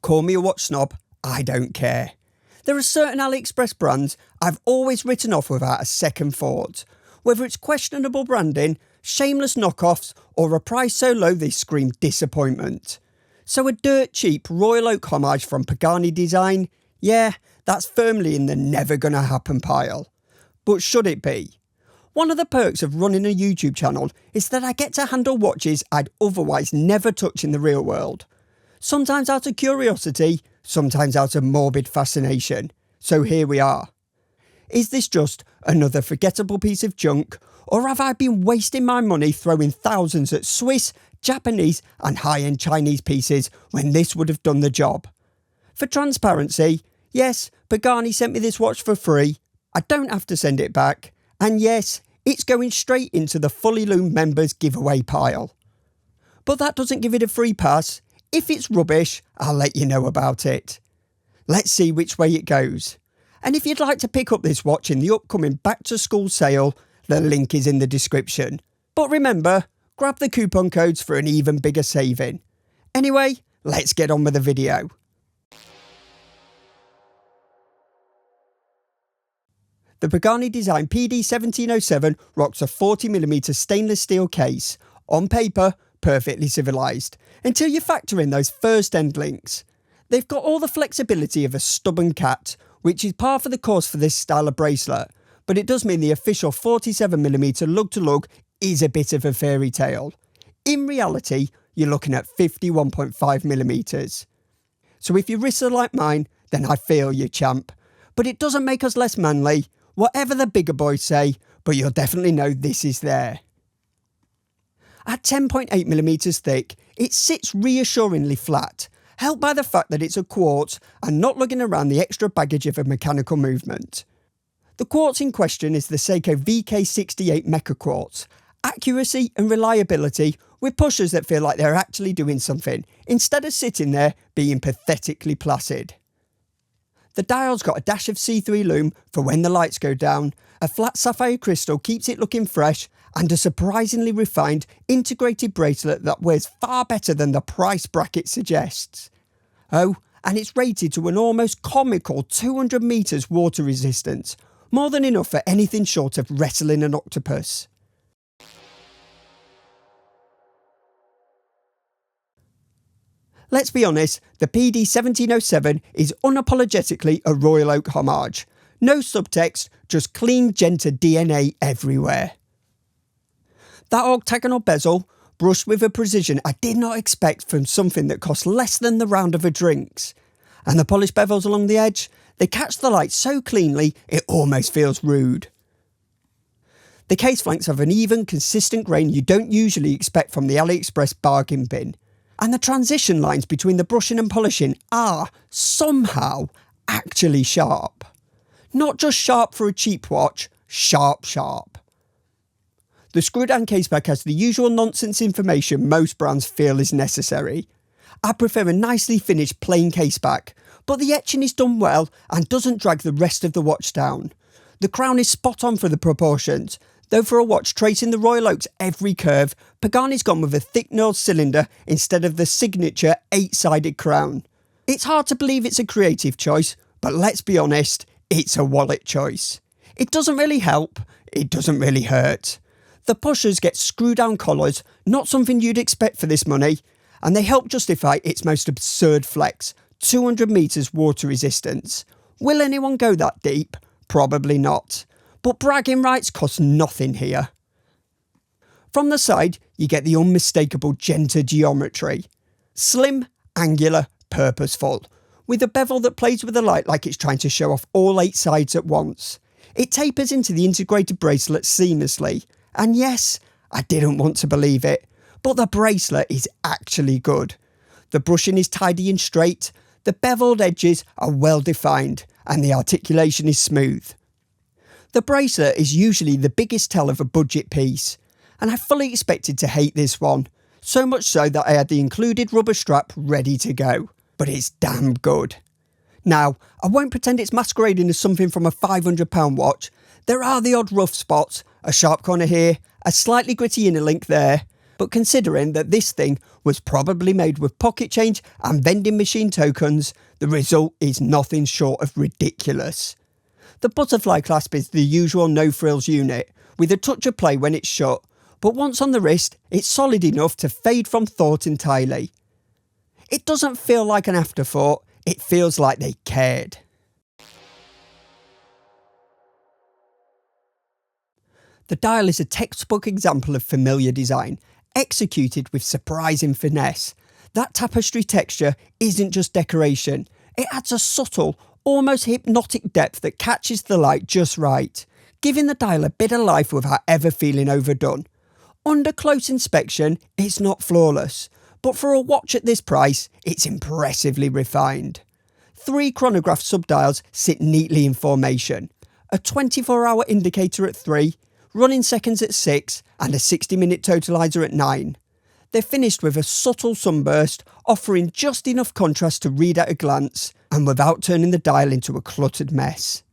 Call me a watch snob, I don't care. There are certain Aliexpress brands I've always written off without a second thought. Whether it's questionable branding, shameless knockoffs, or a price so low they scream disappointment. So a dirt cheap Royal Oak homage from Pagani Design? Yeah, that's firmly in the never gonna happen pile. But should it be? One of the perks of running a YouTube channel is that I get to handle watches I'd otherwise never touch in the real world. Sometimes out of curiosity, sometimes out of morbid fascination. So here we are. Is this just another forgettable piece of junk, or have I been wasting my money throwing thousands at Swiss, Japanese and high-end Chinese pieces when this would have done the job? For transparency, yes, Pagani sent me this watch for free. I don't have to send it back. And yes, it's going straight into the Fully Loomed members giveaway pile. But that doesn't give it a free pass. If it's rubbish, I'll let you know about it. Let's see which way it goes. And if you'd like to pick up this watch in the upcoming back to school sale, the link is in the description. But remember, grab the coupon codes for an even bigger saving. Anyway, let's get on with the video. The Pagani Design PD-1707 rocks a 40mm stainless steel case. On paper, perfectly civilised, until you factor in those first end links. They've got all the flexibility of a stubborn cat, which is par for the course for this style of bracelet, but it does mean the official 47mm lug-to-lug is a bit of a fairy tale. In reality, you're looking at 51.5mm. So if your wrists are like mine, then I feel you, champ. But it doesn't make us less manly, whatever the bigger boys say, but you'll definitely know this is there. At 10.8mm thick, it sits reassuringly flat, helped by the fact that it's a quartz and not lugging around the extra baggage of a mechanical movement. The quartz in question is the Seiko VK68 mechaquartz. Accuracy and reliability with pushers that feel like they're actually doing something, instead of sitting there being pathetically placid. The dial's got a dash of C3 lume for when the lights go down, a flat sapphire crystal keeps it looking fresh, and a surprisingly refined integrated bracelet that wears far better than the price bracket suggests. Oh, and it's rated to an almost comical 200 metres water resistance, more than enough for anything short of wrestling an octopus. Let's be honest, the PD-1707 is unapologetically a Royal Oak homage. No subtext, just clean Genta DNA everywhere. That octagonal bezel, brushed with a precision I did not expect from something that cost less than the round of a drinks. And the polished bevels along the edge, they catch the light so cleanly it almost feels rude. The case flanks have an even, consistent grain you don't usually expect from the Aliexpress bargain bin. And the transition lines between the brushing and polishing are, somehow, actually sharp. Not just sharp for a cheap watch, sharp. The screw-down caseback has the usual nonsense information most brands feel is necessary. I prefer a nicely finished plain caseback, but the etching is done well and doesn't drag the rest of the watch down. The crown is spot on for the proportions, though for a watch tracing the Royal Oak's every curve, Pagani's gone with a thick knurled cylinder instead of the signature 8-sided crown. It's hard to believe it's a creative choice, but let's be honest, it's a wallet choice. It doesn't really help, it doesn't really hurt. The pushers get screw-down collars, not something you'd expect for this money, and they help justify its most absurd flex, 200 metres water resistance. Will anyone go that deep? Probably not. But bragging rights cost nothing here. From the side, you get the unmistakable Genta geometry. Slim, angular, purposeful, with a bevel that plays with the light like it's trying to show off all 8 sides at once. It tapers into the integrated bracelet seamlessly. And yes, I didn't want to believe it, but the bracelet is actually good. The brushing is tidy and straight, the beveled edges are well defined, and the articulation is smooth. The bracelet is usually the biggest tell of a budget piece, and I fully expected to hate this one, so much so that I had the included rubber strap ready to go, but it's damn good. Now, I won't pretend it's masquerading as something from a £500 watch. There are the odd rough spots, a sharp corner here, a slightly gritty inner link there, But considering that this thing was probably made with pocket change and vending machine tokens, the result is nothing short of ridiculous. The butterfly clasp is the usual no-frills unit, with a touch of play when it's shut, but once on the wrist, it's solid enough to fade from thought entirely. It doesn't feel like an afterthought, it feels like they cared. The dial is a textbook example of familiar design, executed with surprising finesse. That tapestry texture isn't just decoration, it adds a subtle, almost hypnotic depth that catches the light just right, giving the dial a bit of life without ever feeling overdone. Under close inspection, it's not flawless, but for a watch at this price, it's impressively refined. 3 chronograph subdials sit neatly in formation, a 24-hour indicator at 3, running seconds at 6, and a 60-minute totalizer at 9. They're finished with a subtle sunburst, offering just enough contrast to read at a glance, and without turning the dial into a cluttered mess.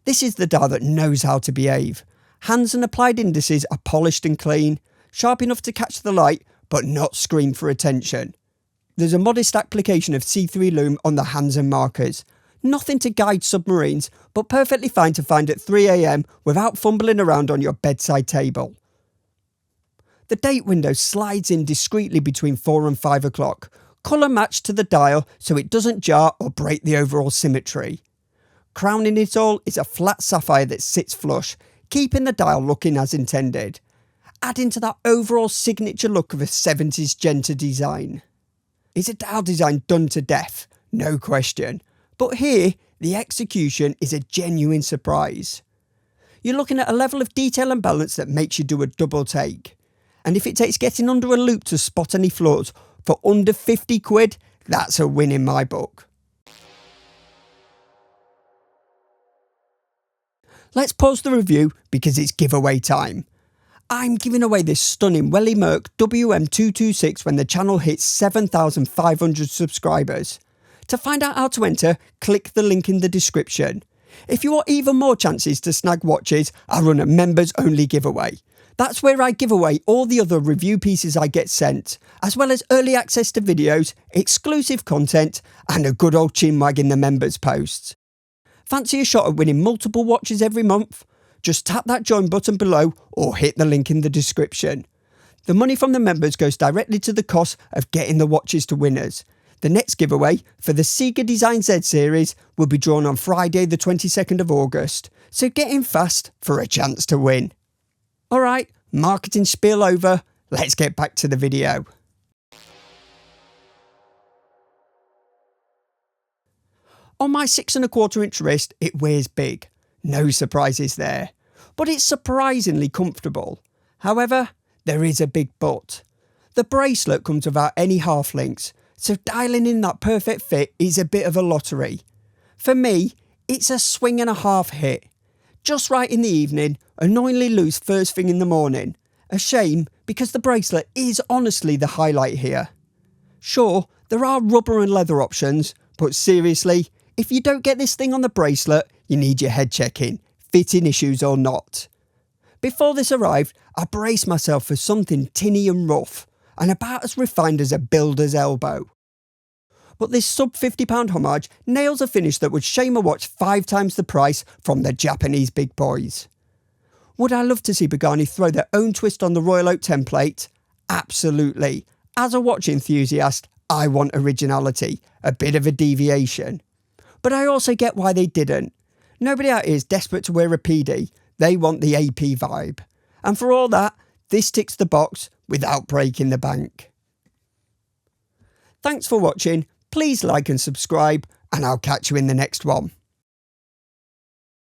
This is the dial that knows how to behave. Hands and applied indices are polished and clean, sharp enough to catch the light, but not scream for attention. There's a modest application of C3 lume on the hands and markers. Nothing to guide submarines, but perfectly fine to find at 3 AM without fumbling around on your bedside table. The date window slides in discreetly between 4 and 5 o'clock, colour matched to the dial so it doesn't jar or break the overall symmetry. Crowning it all is a flat sapphire that sits flush, keeping the dial looking as intended, adding to that overall signature look of a 70s Genta design. It's a dial design done to death, no question, but here the execution is a genuine surprise. You're looking at a level of detail and balance that makes you do a double take. And if it takes getting under a loupe to spot any flaws for under 50 quid, that's a win in my book. Let's pause the review because it's giveaway time. I'm giving away this stunning Welly Merc WM226 when the channel hits 7,500 subscribers. To find out how to enter, click the link in the description. If you want even more chances to snag watches, I run a members only giveaway. That's where I give away all the other review pieces I get sent, as well as early access to videos, exclusive content, and a good old chinwag in the members posts. Fancy a shot at winning multiple watches every month? Just tap that join button below or hit the link in the description. The money from the members goes directly to the cost of getting the watches to winners. The next giveaway for the Seiko Design Z series will be drawn on Friday the 22nd of August, so get in fast for a chance to win. Alright, marketing spiel over, let's get back to the video. On my 6¼ inch wrist, it wears big. No surprises there. But it's surprisingly comfortable. However, there is a big but. The bracelet comes without any half links, so dialing in that perfect fit is a bit of a lottery. For me, it's a swing and a half hit. Just right in the evening, annoyingly loose first thing in the morning. A shame because the bracelet is honestly the highlight here. Sure, there are rubber and leather options, but seriously, if you don't get this thing on the bracelet, you need your head checking, fitting issues or not. Before this arrived, I braced myself for something tinny and rough, and about as refined as a builder's elbow. But this sub £50 homage nails a finish that would shame a watch 5 times the price from the Japanese big boys. Would I love to see Pagani throw their own twist on the Royal Oak template? Absolutely. As a watch enthusiast, I want originality, a bit of a deviation. But I also get why they didn't. Nobody out here is desperate to wear a PD, they want the AP vibe. And for all that, this ticks the box without breaking the bank. Thanks for watching, please like and subscribe, and I'll catch you in the next one.